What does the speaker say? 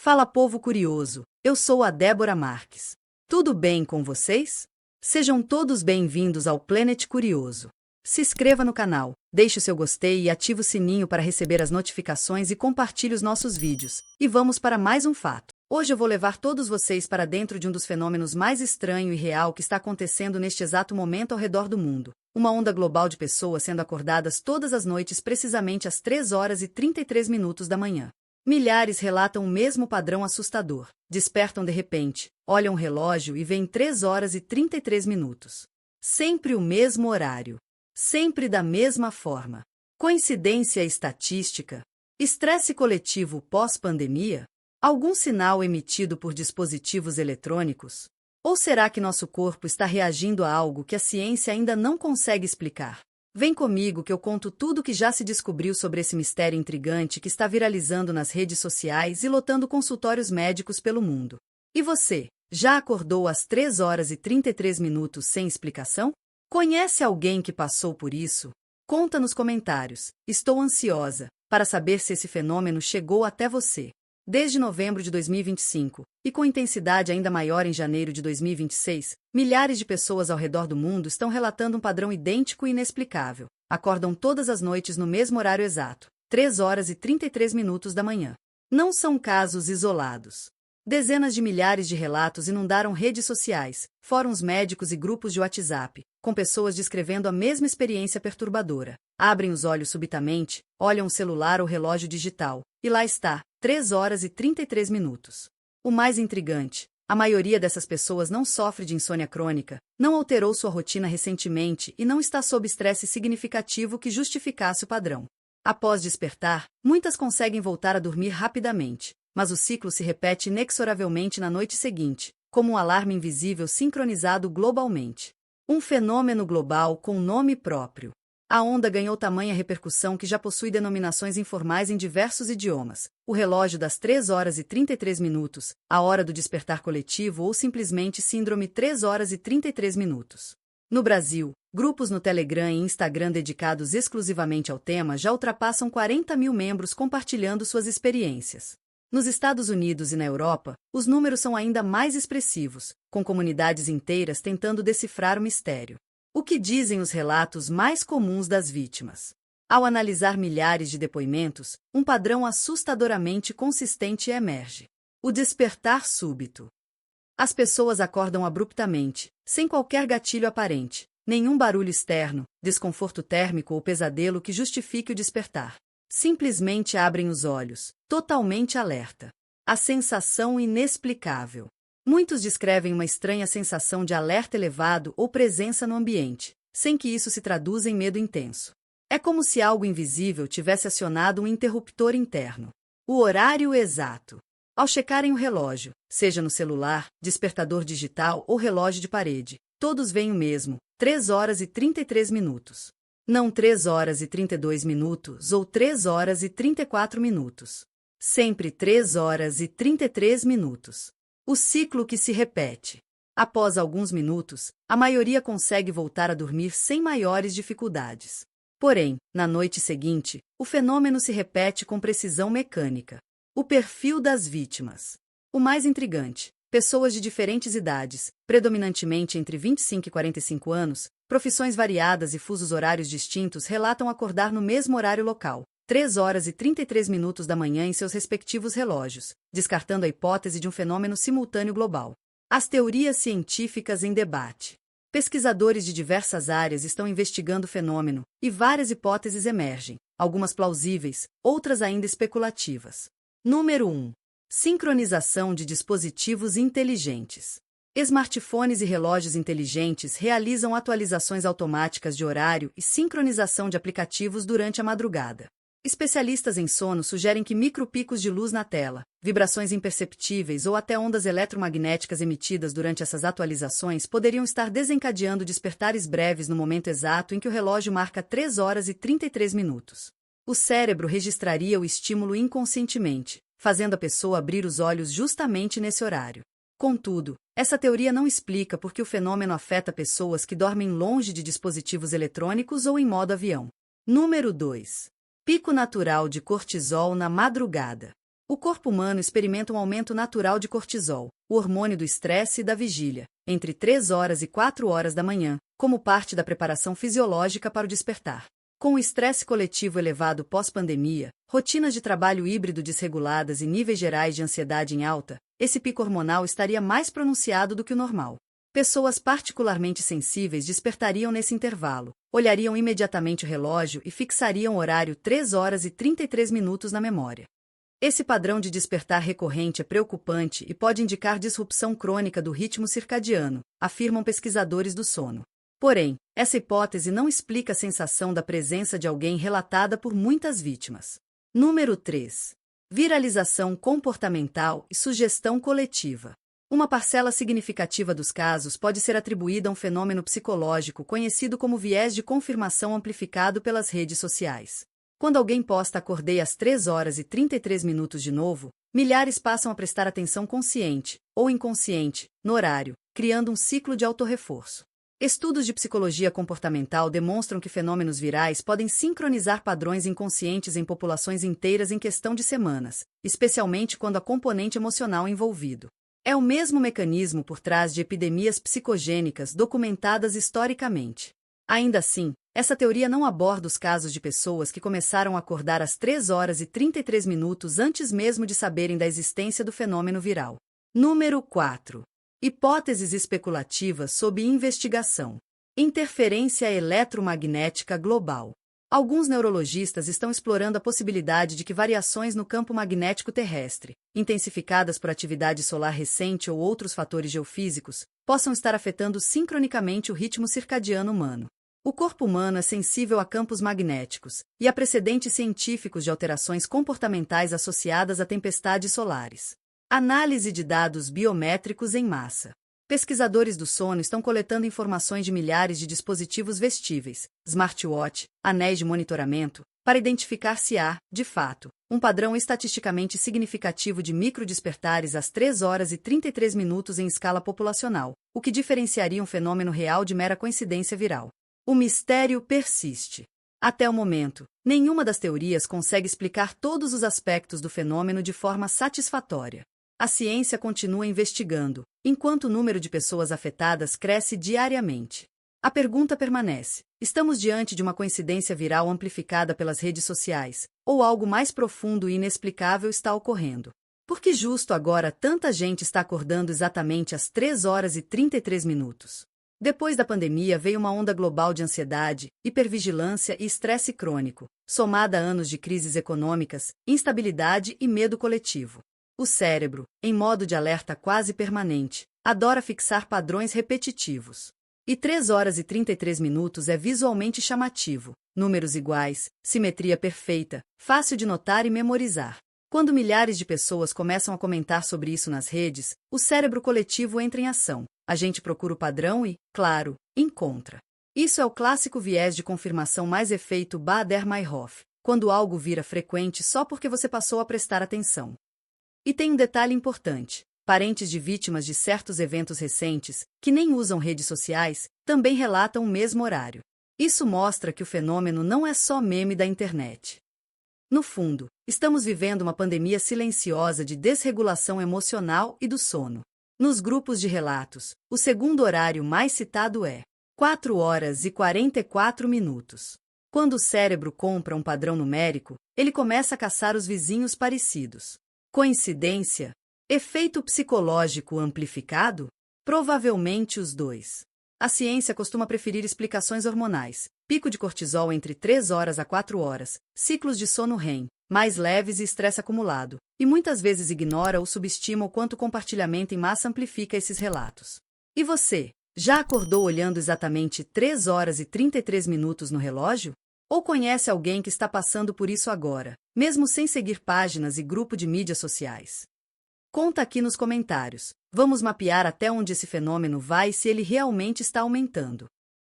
Fala, povo curioso, eu sou a Débora Marques. Tudo bem com vocês? Sejam todos bem-vindos ao Planet Curioso. Se inscreva no canal, deixe o seu gostei e ative o sininho para receber as notificações e compartilhe os nossos vídeos. E vamos para mais um fato. Hoje eu vou levar todos vocês para dentro de um dos fenômenos mais estranho e real que está acontecendo neste exato momento ao redor do mundo. Uma onda global de pessoas sendo acordadas todas as noites precisamente às 3 horas e 33 minutos da manhã. Milhares relatam o mesmo padrão assustador. Despertam de repente, olham o relógio e veem 3 horas e 33 minutos. Sempre o mesmo horário. Sempre da mesma forma. Coincidência estatística? Estresse coletivo pós-pandemia? Algum sinal emitido por dispositivos eletrônicos? Ou será que nosso corpo está reagindo a algo que a ciência ainda não consegue explicar? Vem comigo que eu conto tudo o que já se descobriu sobre esse mistério intrigante que está viralizando nas redes sociais e lotando consultórios médicos pelo mundo. E você, já acordou às 3 horas e 33 minutos sem explicação? Conhece alguém que passou por isso? Conta nos comentários. Estou ansiosa para saber se esse fenômeno chegou até você. Desde novembro de 2025, e com intensidade ainda maior em janeiro de 2026, milhares de pessoas ao redor do mundo estão relatando um padrão idêntico e inexplicável. Acordam todas as noites no mesmo horário exato, 3 horas e 33 minutos da manhã. Não são casos isolados. Dezenas de milhares de relatos inundaram redes sociais, fóruns médicos e grupos de WhatsApp, com pessoas descrevendo a mesma experiência perturbadora. Abrem os olhos subitamente, olham o celular ou relógio digital, e lá está, 3 horas e 33 minutos. O mais intrigante, a maioria dessas pessoas não sofre de insônia crônica, não alterou sua rotina recentemente e não está sob estresse significativo que justificasse o padrão. Após despertar, muitas conseguem voltar a dormir rapidamente, mas o ciclo se repete inexoravelmente na noite seguinte, como um alarme invisível sincronizado globalmente. Um fenômeno global com nome próprio. A onda ganhou tamanha repercussão que já possui denominações informais em diversos idiomas. O relógio das 3 horas e 33 minutos, a hora do despertar coletivo ou simplesmente síndrome 3 horas e 33 minutos. No Brasil, grupos no Telegram e Instagram dedicados exclusivamente ao tema já ultrapassam 40 mil membros compartilhando suas experiências. Nos Estados Unidos e na Europa, os números são ainda mais expressivos, com comunidades inteiras tentando decifrar o mistério. O que dizem os relatos mais comuns das vítimas? Ao analisar milhares de depoimentos, um padrão assustadoramente consistente emerge. O despertar súbito. As pessoas acordam abruptamente, sem qualquer gatilho aparente, nenhum barulho externo, desconforto térmico ou pesadelo que justifique o despertar. Simplesmente abrem os olhos, totalmente alerta. A sensação inexplicável. Muitos descrevem uma estranha sensação de alerta elevado ou presença no ambiente, sem que isso se traduza em medo intenso. É como se algo invisível tivesse acionado um interruptor interno. O horário exato. Ao checarem o relógio, seja no celular, despertador digital ou relógio de parede, todos veem o mesmo, 3 horas e 33 minutos. Não 3 horas e 32 minutos ou 3 horas e 34 minutos. Sempre 3 horas e 33 minutos. O ciclo que se repete. Após alguns minutos, a maioria consegue voltar a dormir sem maiores dificuldades. Porém, na noite seguinte, o fenômeno se repete com precisão mecânica. O perfil das vítimas. O mais intrigante, pessoas de diferentes idades, predominantemente entre 25 e 45 anos, profissões variadas e fusos horários distintos relatam acordar no mesmo horário local, 3 horas e 33 minutos da manhã em seus respectivos relógios, descartando a hipótese de um fenômeno simultâneo global. As teorias científicas em debate. Pesquisadores de diversas áreas estão investigando o fenômeno, e várias hipóteses emergem, algumas plausíveis, outras ainda especulativas. Número 1. Sincronização de dispositivos inteligentes. Smartphones e relógios inteligentes realizam atualizações automáticas de horário e sincronização de aplicativos durante a madrugada. Especialistas em sono sugerem que micropicos de luz na tela, vibrações imperceptíveis ou até ondas eletromagnéticas emitidas durante essas atualizações poderiam estar desencadeando despertares breves no momento exato em que o relógio marca 3 horas e 33 minutos. O cérebro registraria o estímulo inconscientemente, fazendo a pessoa abrir os olhos justamente nesse horário. Contudo, essa teoria não explica por que o fenômeno afeta pessoas que dormem longe de dispositivos eletrônicos ou em modo avião. Número 2. Pico natural de cortisol na madrugada. O corpo humano experimenta um aumento natural de cortisol, o hormônio do estresse e da vigília, entre 3 horas e 4 horas da manhã, como parte da preparação fisiológica para o despertar. Com o estresse coletivo elevado pós-pandemia, rotinas de trabalho híbrido desreguladas e níveis gerais de ansiedade em alta, esse pico hormonal estaria mais pronunciado do que o normal. Pessoas particularmente sensíveis despertariam nesse intervalo, olhariam imediatamente o relógio e fixariam o horário 3 horas e 33 minutos na memória. Esse padrão de despertar recorrente é preocupante e pode indicar disrupção crônica do ritmo circadiano, afirmam pesquisadores do sono. Porém, essa hipótese não explica a sensação da presença de alguém relatada por muitas vítimas. Número 3. Viralização comportamental e sugestão coletiva. Uma parcela significativa dos casos pode ser atribuída a um fenômeno psicológico conhecido como viés de confirmação amplificado pelas redes sociais. Quando alguém posta "acordei às 3 horas e 33 minutos de novo", milhares passam a prestar atenção consciente, ou inconsciente, no horário, criando um ciclo de autorreforço. Estudos de psicologia comportamental demonstram que fenômenos virais podem sincronizar padrões inconscientes em populações inteiras em questão de semanas, especialmente quando há componente emocional envolvido. É o mesmo mecanismo por trás de epidemias psicogênicas documentadas historicamente. Ainda assim, essa teoria não aborda os casos de pessoas que começaram a acordar às 3 horas e 33 minutos antes mesmo de saberem da existência do fenômeno viral. Número 4. Hipóteses especulativas sob investigação. Interferência eletromagnética global. Alguns neurologistas estão explorando a possibilidade de que variações no campo magnético terrestre, intensificadas por atividade solar recente ou outros fatores geofísicos, possam estar afetando sincronicamente o ritmo circadiano humano. O corpo humano é sensível a campos magnéticos, e há precedentes científicos de alterações comportamentais associadas a tempestades solares. Análise de dados biométricos em massa. Pesquisadores do sono estão coletando informações de milhares de dispositivos vestíveis, smartwatch, anéis de monitoramento, para identificar se há, de fato, um padrão estatisticamente significativo de microdespertares às 3 horas e 33 minutos em escala populacional, o que diferenciaria um fenômeno real de mera coincidência viral. O mistério persiste. Até o momento, nenhuma das teorias consegue explicar todos os aspectos do fenômeno de forma satisfatória. A ciência continua investigando, enquanto o número de pessoas afetadas cresce diariamente. A pergunta permanece: estamos diante de uma coincidência viral amplificada pelas redes sociais, ou algo mais profundo e inexplicável está ocorrendo? Por que justo agora tanta gente está acordando exatamente às 3 horas e 33 minutos? Depois da pandemia veio uma onda global de ansiedade, hipervigilância e estresse crônico, somada a anos de crises econômicas, instabilidade e medo coletivo. O cérebro, em modo de alerta quase permanente, adora fixar padrões repetitivos. E 3 horas e 33 minutos é visualmente chamativo, números iguais, simetria perfeita, fácil de notar e memorizar. Quando milhares de pessoas começam a comentar sobre isso nas redes, o cérebro coletivo entra em ação. A gente procura o padrão e, claro, encontra. Isso é o clássico viés de confirmação mais efeito Baader-Meinhof, quando algo vira frequente só porque você passou a prestar atenção. E tem um detalhe importante: parentes de vítimas de certos eventos recentes, que nem usam redes sociais, também relatam o mesmo horário. Isso mostra que o fenômeno não é só meme da internet. No fundo, estamos vivendo uma pandemia silenciosa de desregulação emocional e do sono. Nos grupos de relatos, o segundo horário mais citado é 4 horas e 44 minutos. Quando o cérebro compra um padrão numérico, ele começa a caçar os vizinhos parecidos. Coincidência? Efeito psicológico amplificado? Provavelmente os dois. A ciência costuma preferir explicações hormonais, pico de cortisol entre 3 horas a 4 horas, ciclos de sono REM, mais leves e estresse acumulado, e muitas vezes ignora ou subestima o quanto o compartilhamento em massa amplifica esses relatos. E você, já acordou olhando exatamente 3 horas e 33 minutos no relógio? Ou conhece alguém que está passando por isso agora, mesmo sem seguir páginas e grupo de mídias sociais? Conta aqui nos comentários. Vamos mapear até onde esse fenômeno vai e se ele realmente está aumentando.